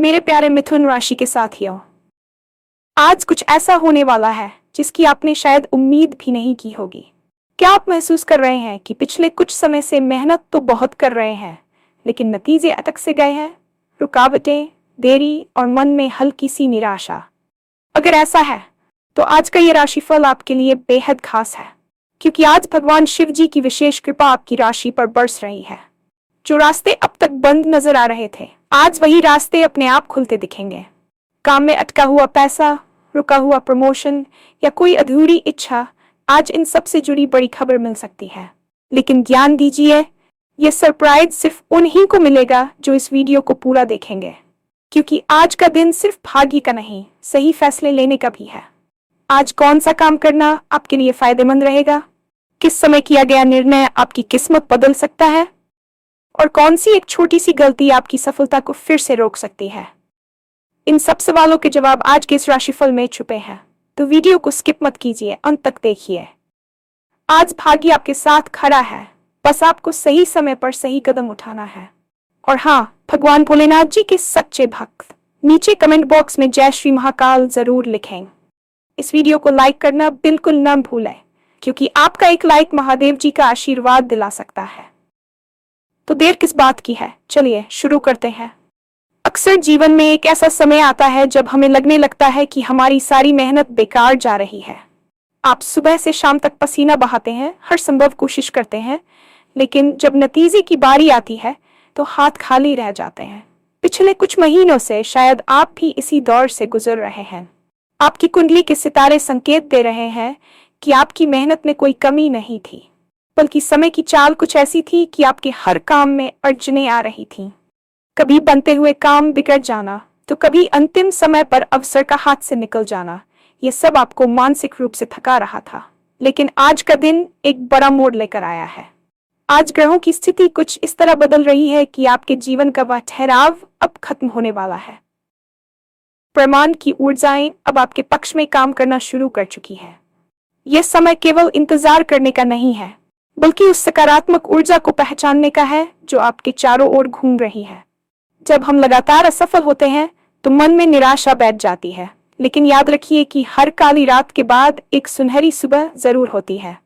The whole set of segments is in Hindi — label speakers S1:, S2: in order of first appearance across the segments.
S1: मेरे प्यारे मिथुन राशि के साथियों, आज कुछ ऐसा होने वाला है जिसकी आपने शायद उम्मीद भी नहीं की होगी। क्या आप महसूस कर रहे हैं कि पिछले कुछ समय से मेहनत तो बहुत कर रहे हैं, लेकिन नतीजे अटक से गए हैं? रुकावटें, देरी और मन में हल्की सी निराशा। अगर ऐसा है तो आज का ये राशिफल आपके लिए बेहद खास है, क्योंकि आज भगवान शिव जी की विशेष कृपा आपकी राशि पर बरस रही है। जो रास्ते अब तक बंद नजर आ रहे थे, आज वही रास्ते अपने आप खुलते दिखेंगे। काम में अटका हुआ पैसा, रुका हुआ प्रमोशन या कोई अधूरी इच्छा, आज इन सब से जुड़ी बड़ी खबर मिल सकती है। लेकिन ध्यान दीजिए, ये सरप्राइज सिर्फ उन्हीं को मिलेगा जो इस वीडियो को पूरा देखेंगे, क्योंकि आज का दिन सिर्फ भाग्य का नहीं, सही फैसले लेने का भी है। आज कौन सा काम करना आपके लिए फायदेमंद रहेगा, किस समय किया गया निर्णय आपकी किस्मत बदल सकता है, और कौन सी एक छोटी सी गलती आपकी सफलता को फिर से रोक सकती है। इन सब सवालों के जवाब आज के इस राशिफल में छुपे हैं, तो वीडियो को स्किप मत कीजिए, अंत तक देखिए। आज भाग्य आपके साथ खड़ा है, बस आपको सही समय पर सही कदम उठाना है। और हाँ, भगवान भोलेनाथ जी के सच्चे भक्त नीचे कमेंट बॉक्स में जय श्री महाकाल जरूर लिखें। इस वीडियो को लाइक करना बिल्कुल न भूलें, क्योंकि आपका एक लाइक महादेव जी का आशीर्वाद दिला सकता है। तो देर किस बात की है, चलिए शुरू करते हैं। अक्सर जीवन में एक ऐसा समय आता है जब हमें लगने लगता है कि हमारी सारी मेहनत बेकार जा रही है। आप सुबह से शाम तक पसीना बहाते हैं, हर संभव कोशिश करते हैं, लेकिन जब नतीजे की बारी आती है तो हाथ खाली रह जाते हैं। पिछले कुछ महीनों से शायद आप भी इसी दौर से गुजर रहे हैं। आपकी कुंडली के सितारे संकेत दे रहे हैं कि आपकी मेहनत में कोई कमी नहीं थी, बल्कि समय की चाल कुछ ऐसी थी कि आपके हर काम में अड़चनें आ रही थीं। कभी बनते हुए काम बिगड़ जाना, तो कभी अंतिम समय पर अवसर का हाथ से निकल जाना, ये सब आपको मानसिक रूप से थका रहा था। लेकिन आज का दिन एक बड़ा मोड़ लेकर आया है। आज ग्रहों की स्थिति कुछ इस तरह बदल रही है कि आपके जीवन का वह ठहराव अब खत्म होने वाला है। ब्रह्मांड की ऊर्जाएं अब आपके पक्ष में काम करना शुरू कर चुकी है। यह समय केवल इंतजार करने का नहीं है, बल्कि उस सकारात्मक ऊर्जा को पहचानने का है जो आपके चारों ओर घूम रही है। जब हम लगातार असफल होते हैं तो मन में निराशा बैठ जाती है, लेकिन याद रखिए कि हर काली रात के बाद एक सुनहरी सुबह जरूर होती है।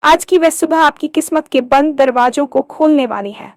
S1: आज की वह सुबह आपकी किस्मत के बंद दरवाजों को खोलने वाली है।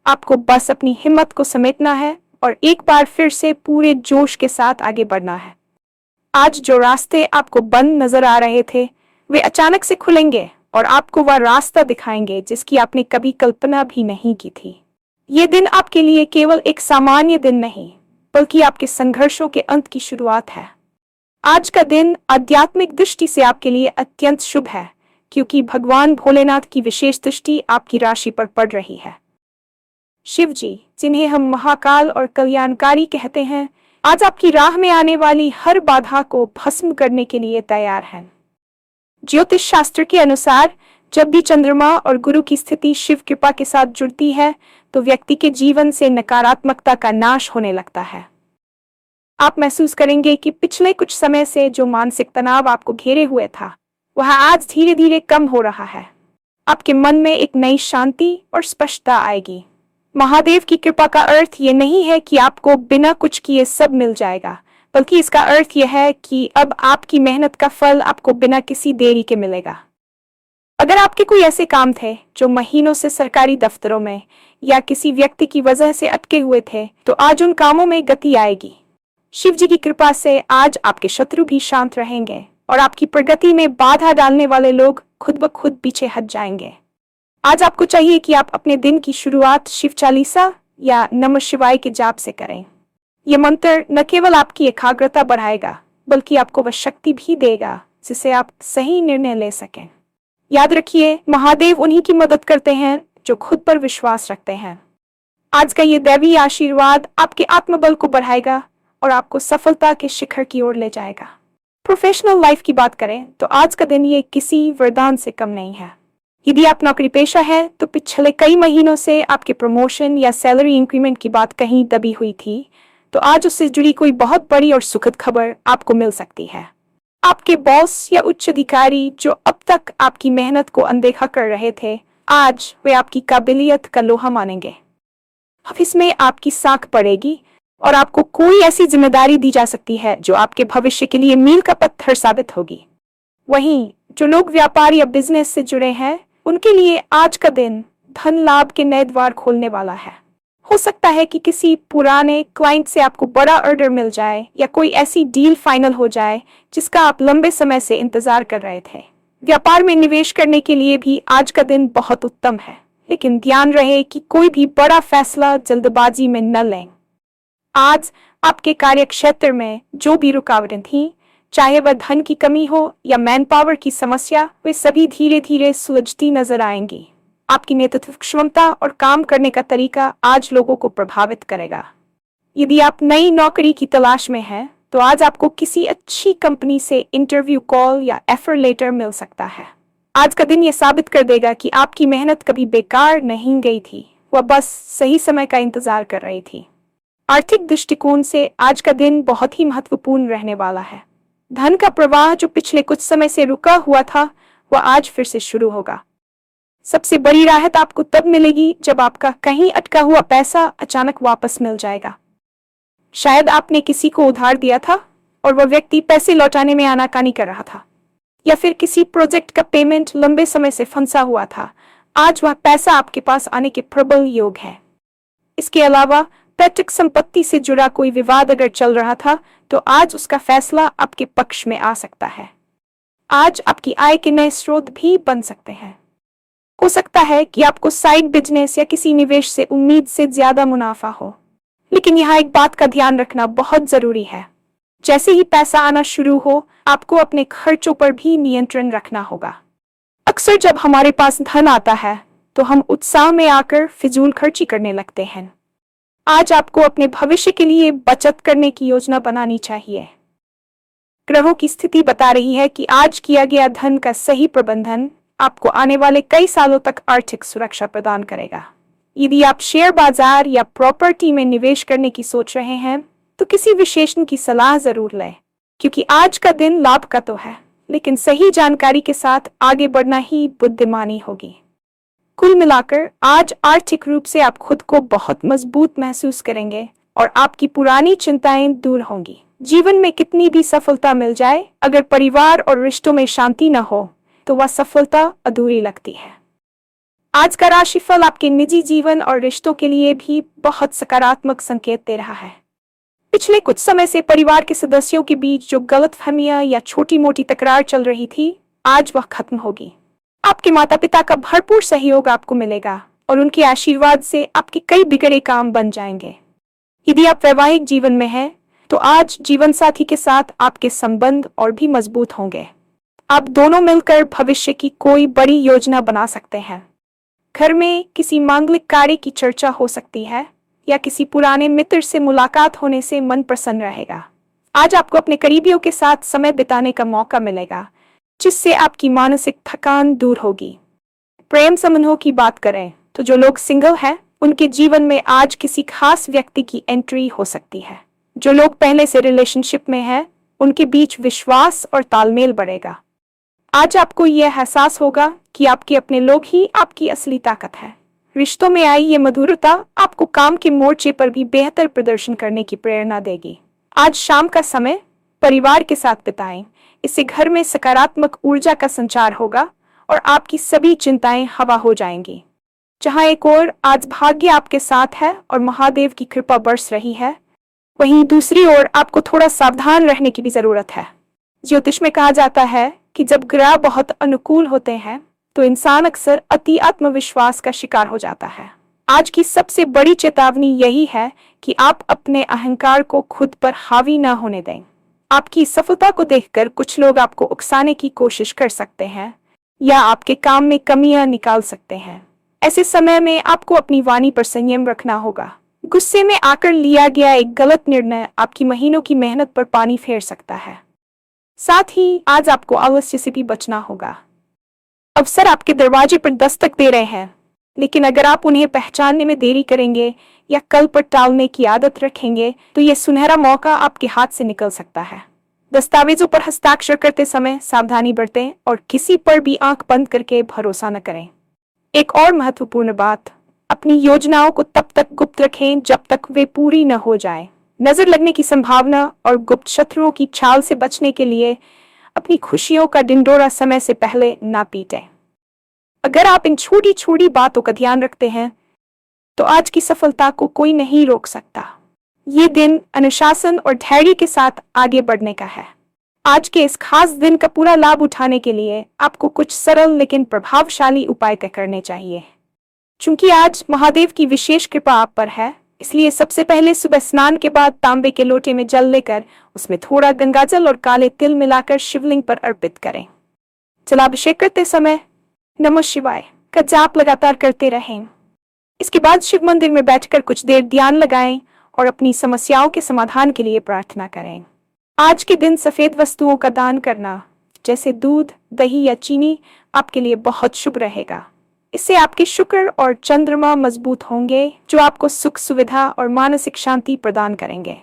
S1: आपको बस अपनी हिम्मत को समेटना है और एक बार फिर से पूरे जोश के साथ आगे बढ़ना है। आज जो रास्ते आपको बंद नजर आ रहे थे, वे अचानक से खुलेंगे और आपको वह रास्ता दिखाएंगे जिसकी आपने कभी कल्पना भी नहीं की थी। ये दिन आपके लिए केवल एक सामान्य दिन नहीं, बल्कि आपके संघर्षों के अंत की शुरुआत है। आज का दिन आध्यात्मिक दृष्टि से आपके लिए अत्यंत शुभ है, क्योंकि भगवान भोलेनाथ की विशेष दृष्टि आपकी राशि पर पड़ रही है। शिव जी, जिन्हें हम महाकाल और कल्याणकारी कहते हैं, आज आपकी राह में आने वाली हर बाधा को भस्म करने के लिए तैयार हैं। ज्योतिष शास्त्र के अनुसार जब भी चंद्रमा और गुरु की स्थिति शिव कृपा के साथ जुड़ती है, तो व्यक्ति के जीवन से नकारात्मकता का नाश होने लगता है। आप महसूस करेंगे कि पिछले कुछ समय से जो मानसिक तनाव आपको घेरे हुए था, वह आज धीरे धीरे कम हो रहा है। आपके मन में एक नई शांति और स्पष्टता आएगी। महादेव की कृपा का अर्थ ये नहीं है कि आपको बिना कुछ किए सब मिल जाएगा, बल्कि इसका अर्थ यह है कि अब आपकी मेहनत का फल आपको बिना किसी देरी के मिलेगा। अगर आपके कोई ऐसे काम थे जो महीनों से सरकारी दफ्तरों में या किसी व्यक्ति की वजह से अटके हुए थे, तो आज उन कामों में गति आएगी। शिव जी की कृपा से आज आपके शत्रु भी शांत रहेंगे और आपकी प्रगति में बाधा डालने वाले लोग खुद ब खुद पीछे हट जाएंगे। आज आपको चाहिए कि आप अपने दिन की शुरुआत शिव चालीसा या नमः शिवाय के जाप से करें। यह मंत्र न केवल आपकी एकाग्रता बढ़ाएगा, बल्कि आपको वह शक्ति भी देगा जिससे आप सही निर्णय ले सकें। याद रखिए, महादेव उन्हीं की मदद करते हैं जो खुद पर विश्वास रखते हैं। आज का ये दैवी आशीर्वाद आपके आत्मबल को बढ़ाएगा और आपको सफलता के शिखर की ओर ले जाएगा। प्रोफेशनल लाइफ की बात करें तो आज का दिन ये किसी वरदान से कम नहीं है। यदि आप नौकरी पेशा है तो पिछले कई महीनों से आपके प्रमोशन या सैलरी इंक्रीमेंट की बात कहीं दबी हुई थी, तो आज उससे जुड़ी कोई बहुत बड़ी और सुखद खबर आपको मिल सकती है। आपके बॉस या उच्च अधिकारी जो अब तक आपकी मेहनत को अनदेखा कर रहे थे, आज वे आपकी काबिलियत का लोहा मानेंगे। ऑफिस में आपकी साख पड़ेगी, और आपको कोई ऐसी जिम्मेदारी दी जा सकती है जो आपके भविष्य के लिए मील का पत्थर साबित होगी। वहीं जो लोग व्यापार या बिजनेस से जुड़े हैं, उनके लिए आज का दिन धन लाभ के नए द्वार खोलने वाला है। हो सकता है कि किसी पुराने क्लाइंट से आपको बड़ा ऑर्डर मिल जाए या कोई ऐसी डील फाइनल हो जाए जिसका आप लंबे समय से इंतजार कर रहे थे। व्यापार में निवेश करने के लिए भी आज का दिन बहुत उत्तम है, लेकिन ध्यान रहे कि कोई भी बड़ा फैसला जल्दबाजी में न लें। आज आपके कार्य क्षेत्र में जो भी रुकावटें थीं, चाहे वह धन की कमी हो या मैन पावर की समस्या, वे सभी धीरे धीरे सुलझती नजर आएंगी। आपकी नेतृत्व क्षमता और काम करने का तरीका आज लोगों को प्रभावित करेगा। यदि आप नई नौकरी की तलाश में हैं, तो आज आपको किसी अच्छी कंपनी से इंटरव्यू कॉल या ऑफर लेटर मिल सकता है। आज का दिन यह साबित कर देगा कि आपकी मेहनत कभी बेकार नहीं गई थी, वह बस सही समय का इंतजार कर रही थी। आर्थिक दृष्टिकोण से आज का दिन बहुत ही महत्वपूर्ण रहने वाला है। धन का प्रवाह जो पिछले कुछ समय से रुका हुआ था, वह आज फिर से शुरू होगा। सबसे बड़ी राहत आपको तब मिलेगी जब आपका कहीं अटका हुआ पैसा अचानक वापस मिल जाएगा। शायद आपने किसी को उधार दिया था और वह व्यक्ति पैसे लौटाने में आनाकानी कर रहा था, या फिर किसी प्रोजेक्ट का पेमेंट लंबे समय से फंसा हुआ था। आज वह पैसा आपके पास आने के प्रबल योग है। इसके अलावा पैतृक संपत्ति से जुड़ा कोई विवाद अगर चल रहा था, तो आज उसका फैसला आपके पक्ष में आ सकता है। आज आपकी आय के नए स्रोत भी बन सकते हैं। हो सकता है कि आपको साइड बिजनेस या किसी निवेश से उम्मीद से ज्यादा मुनाफा हो, लेकिन यहाँ एक बात का ध्यान रखना बहुत जरूरी है। जैसे ही पैसा आना शुरू हो, आपको अपने खर्चों पर भी नियंत्रण रखना होगा। अक्सर जब हमारे पास धन आता है, तो हम उत्साह में आकर फिजूल खर्ची करने लगते हैं। आज आपको अपने भविष्य के लिए बचत करने की योजना बनानी चाहिए। ग्रहों की स्थिति बता रही है कि आज किया गया धन का सही प्रबंधन आपको आने वाले कई सालों तक आर्थिक सुरक्षा प्रदान करेगा। यदि आप शेयर बाजार या प्रॉपर्टी में निवेश करने की सोच रहे हैं, तो किसी विशेषज्ञ की सलाह जरूर लें, क्योंकि आज का दिन लाभ का तो है, लेकिन सही जानकारी के साथ आगे बढ़ना ही बुद्धिमानी होगी। कुल मिलाकर आज आर्थिक रूप से आप खुद को बहुत मजबूत महसूस करेंगे और आपकी पुरानी चिंताएं दूर होंगी। जीवन में कितनी भी सफलता मिल जाए, अगर परिवार और रिश्तों में शांति न हो, तो वह सफलता अधूरी लगती है। आज का राशिफल आपके निजी जीवन और रिश्तों के लिए भी बहुत सकारात्मक संकेत दे रहा है। पिछले कुछ समय से परिवार के सदस्यों के बीच जो गलतफहमियां या छोटी मोटी तकरार चल रही थी, आज वह खत्म होगी। आपके माता पिता का भरपूर सहयोग आपको मिलेगा और उनके आशीर्वाद से आपके कई बिगड़े काम बन जाएंगे। यदि आप वैवाहिक जीवन में हैं, तो आज जीवन साथी के साथ आपके संबंध और भी मजबूत होंगे। आप दोनों मिलकर भविष्य की कोई बड़ी योजना बना सकते हैं। घर में किसी मांगलिक कार्य की चर्चा हो सकती है या किसी पुराने मित्र से मुलाकात होने से मन प्रसन्न रहेगा। आज आपको अपने करीबियों के साथ समय बिताने का मौका मिलेगा, जिससे आपकी मानसिक थकान दूर होगी। प्रेम संबंधों की बात करें तो जो लोग सिंगल हैं, उनके जीवन में आज किसी खास व्यक्ति की एंट्री हो सकती है। जो लोग पहले से रिलेशनशिप में हैं, उनके बीच विश्वास और तालमेल बढ़ेगा। आज आपको यह एहसास होगा कि आपके अपने लोग ही आपकी असली ताकत है। रिश्तों में आई ये मधुरता आपको काम के मोर्चे पर भी बेहतर प्रदर्शन करने की प्रेरणा देगी। आज शाम का समय परिवार के साथ बिताएं, इससे घर में सकारात्मक ऊर्जा का संचार होगा और आपकी सभी चिंताएं हवा हो जाएंगी। जहां एक ओर आज भाग्य आपके साथ है और महादेव की कृपा बरस रही है, वहीं दूसरी ओर आपको थोड़ा सावधान रहने की भी जरूरत है। ज्योतिष में कहा जाता है कि जब ग्रह बहुत अनुकूल होते हैं, तो इंसान अक्सर अति आत्मविश्वास का शिकार हो जाता है। आज की सबसे बड़ी चेतावनी यही है कि आप अपने अहंकार को खुद पर हावी न होने दें। आपकी सफलता को देखकर कुछ लोग आपको उकसाने की कोशिश कर सकते हैं या आपके काम में कमियां निकाल सकते हैं। ऐसे समय में आपको अपनी वाणी पर संयम रखना होगा। गुस्से में आकर लिया गया एक गलत निर्णय आपकी महीनों की मेहनत पर पानी फेर सकता है। साथ ही आज आपको आलस्य से भी बचना होगा। अवसर आपके दरवाजे पर दस्तक दे रहे हैं, लेकिन अगर आप उन्हें पहचानने में देरी करेंगे या कल पर टालने की आदत रखेंगे, तो यह सुनहरा मौका आपके हाथ से निकल सकता है। दस्तावेजों पर हस्ताक्षर करते समय सावधानी बरतें और किसी पर भी आंख बंद करके भरोसा न करें। एक और महत्वपूर्ण बात, अपनी योजनाओं को तब तक गुप्त रखें जब तक वे पूरी न हो जाएं। नजर लगने की संभावना और गुप्त शत्रुओं की चाल से बचने के लिए अपनी खुशियों का ढिंढोरा समय से पहले ना पीटें। अगर आप इन छोटी छोटी बातों का ध्यान रखते हैं तो आज की सफलता को कोई नहीं रोक सकता। ये दिन अनुशासन और धैर्य के साथ आगे बढ़ने का है। आज के इस खास दिन का पूरा लाभ उठाने के लिए आपको कुछ सरल लेकिन प्रभावशाली उपाय तय करने चाहिए। चूंकि आज महादेव की विशेष कृपा आप पर है, इसलिए सबसे पहले सुबह स्नान के बाद तांबे के लोटे में जल लेकर उसमें थोड़ा गंगाजल और काले तिल मिलाकर शिवलिंग पर अर्पित करें। जलाभिषेक करते समय नमः शिवाय का जाप लगातार करते रहें। इसके बाद शिव मंदिर में बैठकर कुछ देर ध्यान लगाएं और अपनी समस्याओं के समाधान के लिए प्रार्थना करें। आज के दिन सफेद वस्तुओं का दान करना, जैसे दूध, दही या चीनी, आपके लिए बहुत शुभ रहेगा। इससे आपके शुक्र और चंद्रमा मजबूत होंगे, जो आपको सुख, सुविधा और मानसिक शांति प्रदान करेंगे।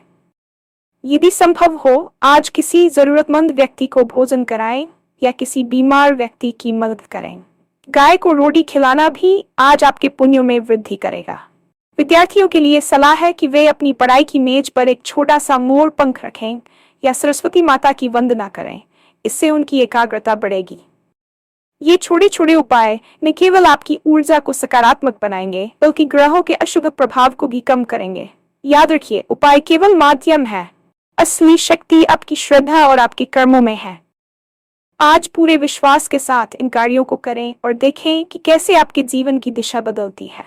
S1: यदि संभव हो, आज किसी जरूरतमंद व्यक्ति को भोजन कराएं या किसी बीमार व्यक्ति की मदद करें। गाय को रोटी खिलाना भी आज आपके पुण्यों में वृद्धि करेगा। विद्यार्थियों के लिए सलाह है कि वे अपनी पढ़ाई की मेज पर एक छोटा सा मोर पंख रखें या सरस्वती माता की वंदना करें। इससे उनकी एकाग्रता बढ़ेगी। ये छोटे छोटे उपाय न केवल आपकी ऊर्जा को सकारात्मक बनाएंगे, बल्कि ग्रहों के अशुभ प्रभाव को भी कम करेंगे। याद रखिए, उपाय केवल माध्यम है, असली शक्ति आपकी श्रद्धा और आपके कर्मों में है। आज पूरे विश्वास के साथ इन कार्यों को करें और देखें कि कैसे आपके जीवन की दिशा बदलती है।